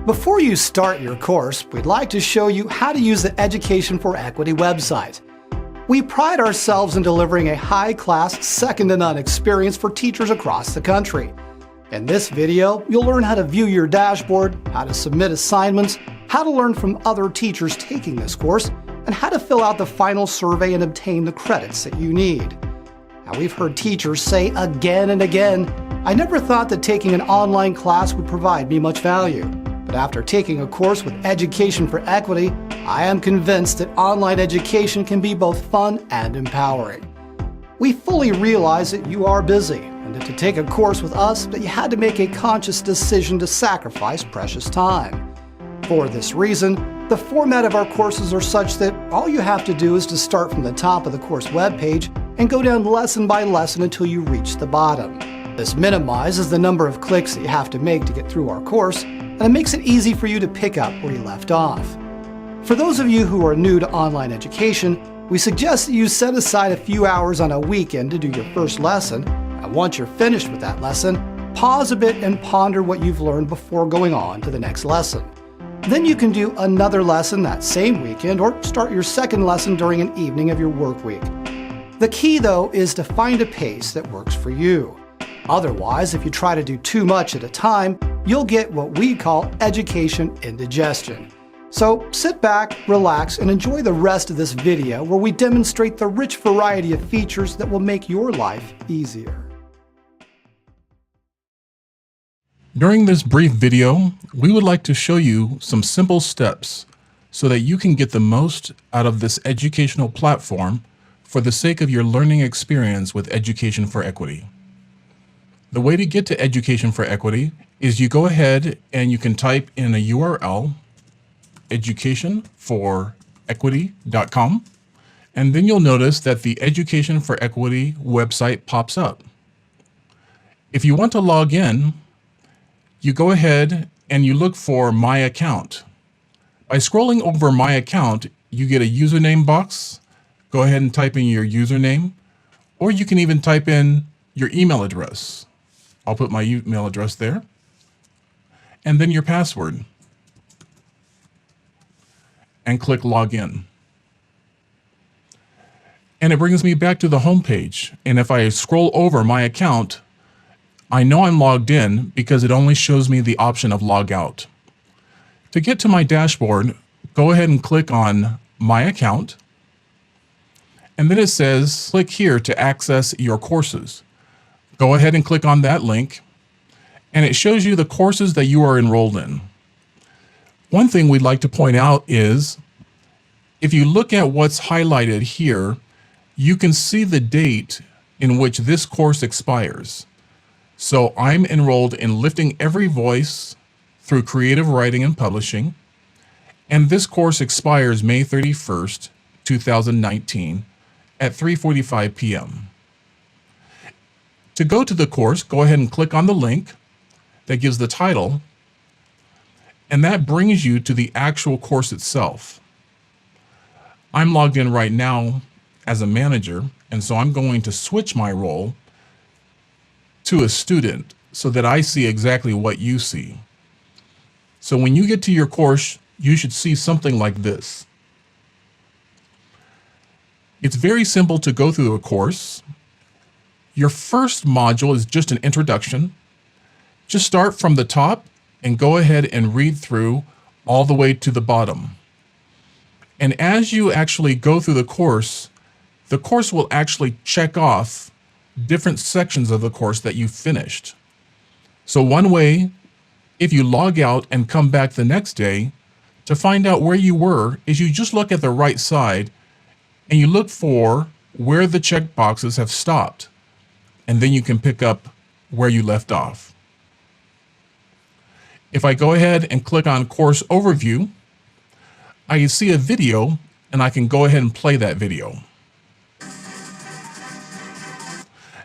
Before you start your course, we'd like to show you how to use the Education for Equity website. We pride ourselves in delivering a high-class, second-to-none experience for teachers across the country. In this video, you'll learn how to view your dashboard, how to submit assignments, how to learn from other teachers taking this course, and how to fill out the final survey and obtain the credits that you need. Now, we've heard teachers say again and again, "I never thought that taking an online class would provide me much value. But after taking a course with Education for Equity, I am convinced that online education can be both fun and empowering." We fully realize that you are busy, and that to take a course with us, that you had to make a conscious decision to sacrifice precious time. For this reason, the format of our courses are such that all you have to do is to start from the top of the course webpage and go down lesson by lesson until you reach the bottom. This minimizes the number of clicks that you have to make to get through our course, and it makes it easy for you to pick up where you left off. For those of you who are new to online education, we suggest that you set aside a few hours on a weekend to do your first lesson, and once you're finished with that lesson, pause a bit and ponder what you've learned before going on to the next lesson. Then you can do another lesson that same weekend or start your second lesson during an evening of your work week. The key, though, is to find a pace that works for you. Otherwise, if you try to do too much at a time, you'll get what we call education indigestion. So sit back, relax, and enjoy the rest of this video where we demonstrate the rich variety of features that will make your life easier. During this brief video, we would like to show you some simple steps so that you can get the most out of this educational platform for the sake of your learning experience with Education for Equity. The way to get to Education for Equity is you go ahead and you can type in a URL, educationforequity.com, and then you'll notice that the Education for Equity website pops up. If you want to log in, you go ahead and you look for My Account. By scrolling over My Account, you get a username box. Go ahead and type in your username, or you can even type in your email address. I'll put my email address there, and then your password, and click Login. And it brings me back to the home page. And if I scroll over My Account, I know I'm logged in because it only shows me the option of Log Out. To get to my dashboard, go ahead and click on My Account, and then it says, click here to access your courses. Go ahead and click on that link, and it shows you the courses that you are enrolled in. One thing we'd like to point out is, if you look at what's highlighted here, you can see the date in which this course expires. So I'm enrolled in Lifting Every Voice through Creative Writing and Publishing, and this course expires May 31st, 2019 at 3:45 p.m. To go to the course, go ahead and click on the link that gives the title, and that brings you to the actual course itself. I'm logged in right now as a manager, and so I'm going to switch my role to a student so that I see exactly what you see. So when you get to your course, you should see something like this. It's very simple to go through a course. Your first module is just an introduction. Just start from the top and go ahead and read through all the way to the bottom. And as you actually go through the course will actually check off different sections of the course that you finished. So one way, if you log out and come back the next day to find out where you were, is you just look at the right side and you look for where the check boxes have stopped. And then you can pick up where you left off. If I go ahead and click on Course Overview, I can see a video and I can go ahead and play that video.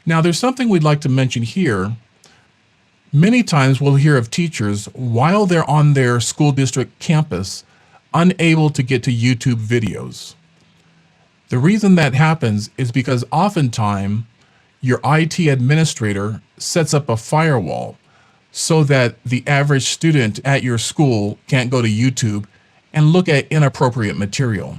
Now there's something we'd like to mention here. Many times we'll hear of teachers while they're on their school district campus unable to get to YouTube videos. The reason that happens is because oftentimes your IT administrator sets up a firewall so that the average student at your school can't go to YouTube and look at inappropriate material.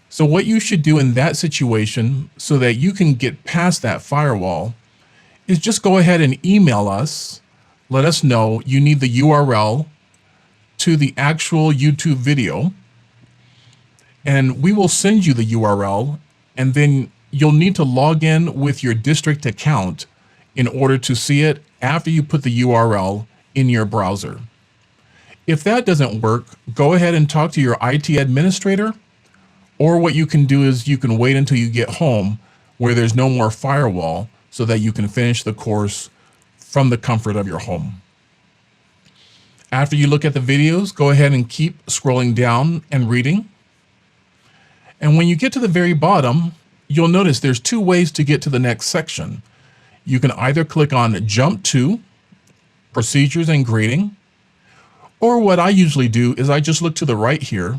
So what you should do in that situation so that you can get past that firewall is just go ahead and email us. Let us know you need the URL to the actual YouTube video, and we will send you the URL, and then you'll need to log in with your district account in order to see it after you put the URL in your browser. If that doesn't work, go ahead and talk to your IT administrator, or what you can do is you can wait until you get home where there's no more firewall so that you can finish the course from the comfort of your home. After you look at the videos, go ahead and keep scrolling down and reading. And when you get to the very bottom, you'll notice there's two ways to get to the next section. You can either click on Jump to Procedures and Grading, or what I usually do is I just look to the right here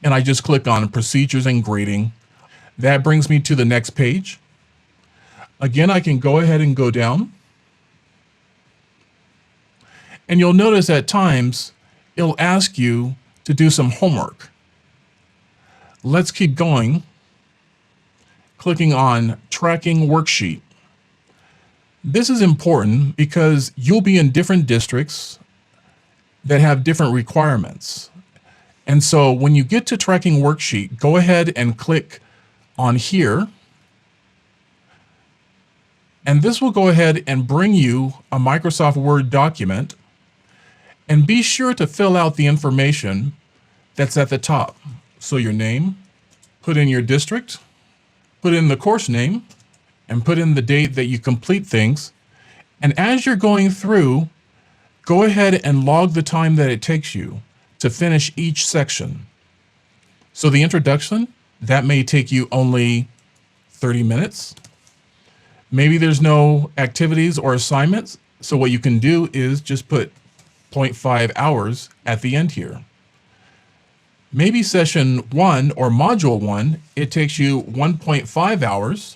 and I just click on Procedures and Grading. That brings me to the next page. Again, I can go ahead and go down. And you'll notice at times it'll ask you to do some homework. Let's keep going. Clicking on Tracking Worksheet. This is important because you'll be in different districts that have different requirements. And so when you get to Tracking Worksheet, go ahead and click on here. And this will go ahead and bring you a Microsoft Word document. And be sure to fill out the information that's at the top. So your name, put in your district, put in the course name, and put in the date that you complete things. And as you're going through, go ahead and log the time that it takes you to finish each section. So the introduction, that may take you only 30 minutes. Maybe there's no activities or assignments. So what you can do is just put 0.5 hours at the end here. Maybe session 1 or module 1, it takes you 1.5 hours,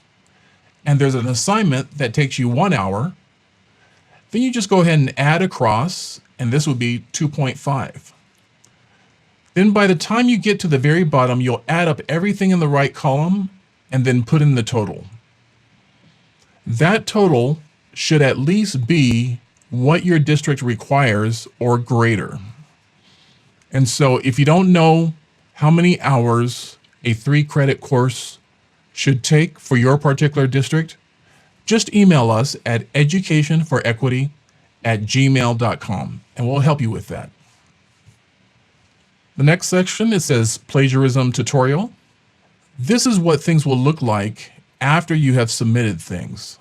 and there's an assignment that takes you 1 hour. Then you just go ahead and add across, and this would be 2.5. Then by the time you get to the very bottom, you'll add up everything in the right column and then put in the total. That total should at least be what your district requires or greater. And so if you don't know how many hours a 3-credit course should take for your particular district, just email us at educationforequity@gmail.com and we'll help you with that. The next section, it says plagiarism tutorial. This is what things will look like after you have submitted things.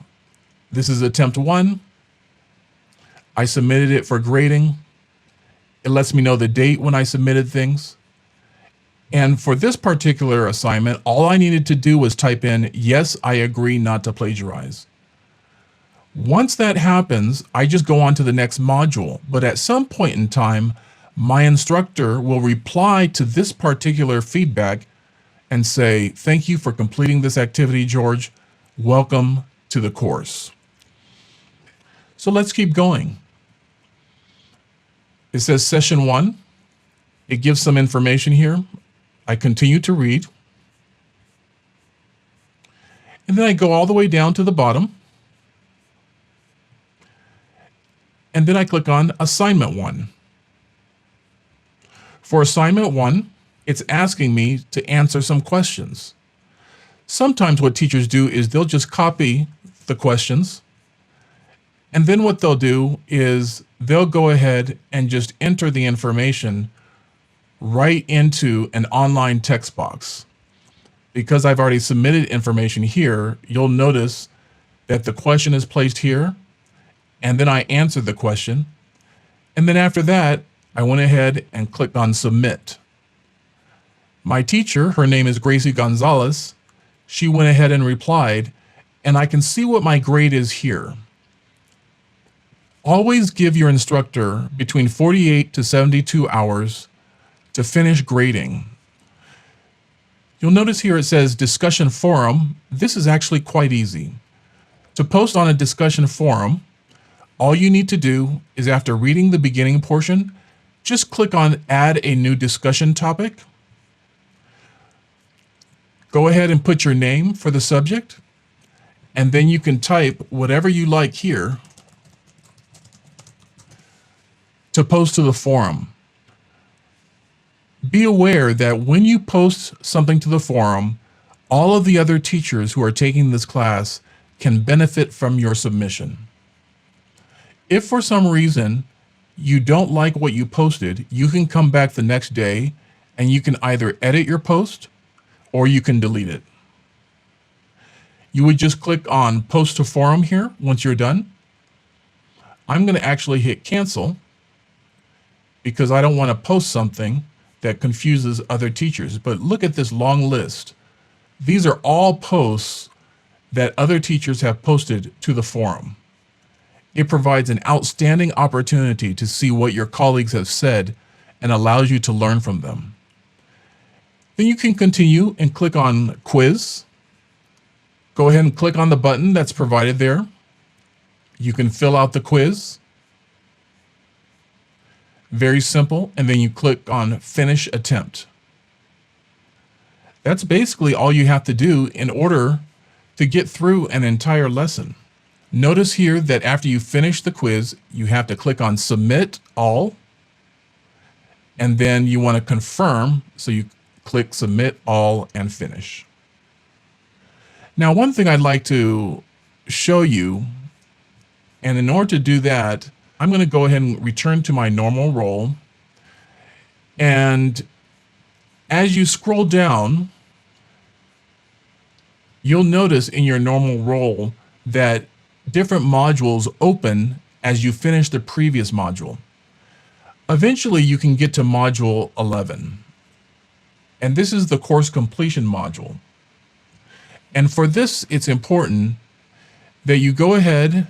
This is attempt 1. I submitted it for grading. It lets me know the date when I submitted things. And for this particular assignment, all I needed to do was type in, yes, I agree not to plagiarize. Once that happens, I just go on to the next module. But at some point in time, my instructor will reply to this particular feedback and say, thank you for completing this activity, George. Welcome to the course. So let's keep going. It says session 1. It gives some information here. I continue to read. And then I go all the way down to the bottom. And then I click on assignment 1. For assignment 1, it's asking me to answer some questions. Sometimes what teachers do is they'll just copy the questions. And then what they'll do is they'll go ahead and just enter the information right into an online text box. Because I've already submitted information here, you'll notice that the question is placed here, and then I answered the question. And then after that, I went ahead and clicked on submit. My teacher, her name is Gracie Gonzalez, she went ahead and replied, and I can see what my grade is here. Always give your instructor between 48 to 72 hours to finish grading. You'll notice here it says discussion forum. This is actually quite easy. To post on a discussion forum, All you need to do is, after reading the beginning portion, just click on Add a New Discussion Topic. Go ahead and put your name for the subject, and then you can type whatever you like here to post to the forum. Be aware that when you post something to the forum, all of the other teachers who are taking this class can benefit from your submission. If for some reason you don't like what you posted, you can come back the next day and you can either edit your post or you can delete it. You would just click on Post to Forum here once you're done. I'm going to actually hit Cancel because I don't want to post something that confuses other teachers. But look at this long list. These are all posts that other teachers have posted to the forum. It provides an outstanding opportunity to see what your colleagues have said and allows you to learn from them. Then you can continue and click on Quiz. Go ahead and click on the button that's provided there. You can fill out the quiz. Very simple. And then you click on Finish Attempt. That's basically all you have to do in order to get through an entire lesson. Notice here that after you finish the quiz, you have to click on Submit All, and then you want to confirm, so you click Submit All and Finish. Now, one thing I'd like to show you, and in order to do that, I'm going to go ahead and return to my normal role, and as you scroll down, you'll notice in your normal role that different modules open as you finish the previous module. Eventually, you can get to module 11. And this is the course completion module. And for this, it's important that you go ahead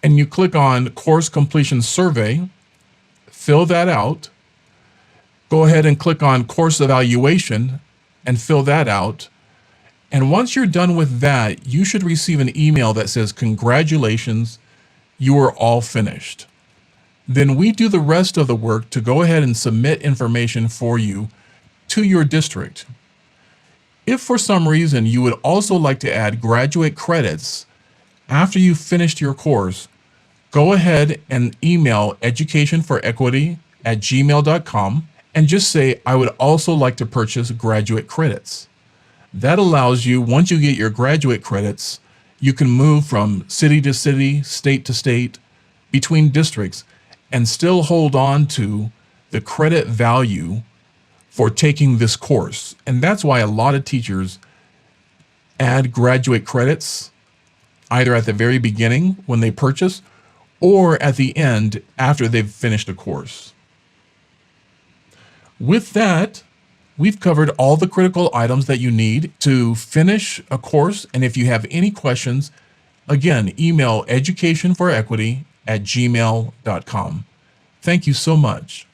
and you click on Course Completion Survey, fill that out. Go ahead and click on Course Evaluation and fill that out. And once you're done with that, you should receive an email that says, "Congratulations, you are all finished." Then we do the rest of the work to go ahead and submit information for you to your district. If for some reason you would also like to add graduate credits after you've finished your course, go ahead and email educationforequity@gmail.com and just say, "I would also like to purchase graduate credits." That allows you, once you get your graduate credits, you can move from city to city, state to state, between districts, and still hold on to the credit value for taking this course. And that's why a lot of teachers add graduate credits either at the very beginning when they purchase or at the end after they've finished a course. With that, we've covered all the critical items that you need to finish a course. And if you have any questions, again, email educationforequity@gmail.com. Thank you so much.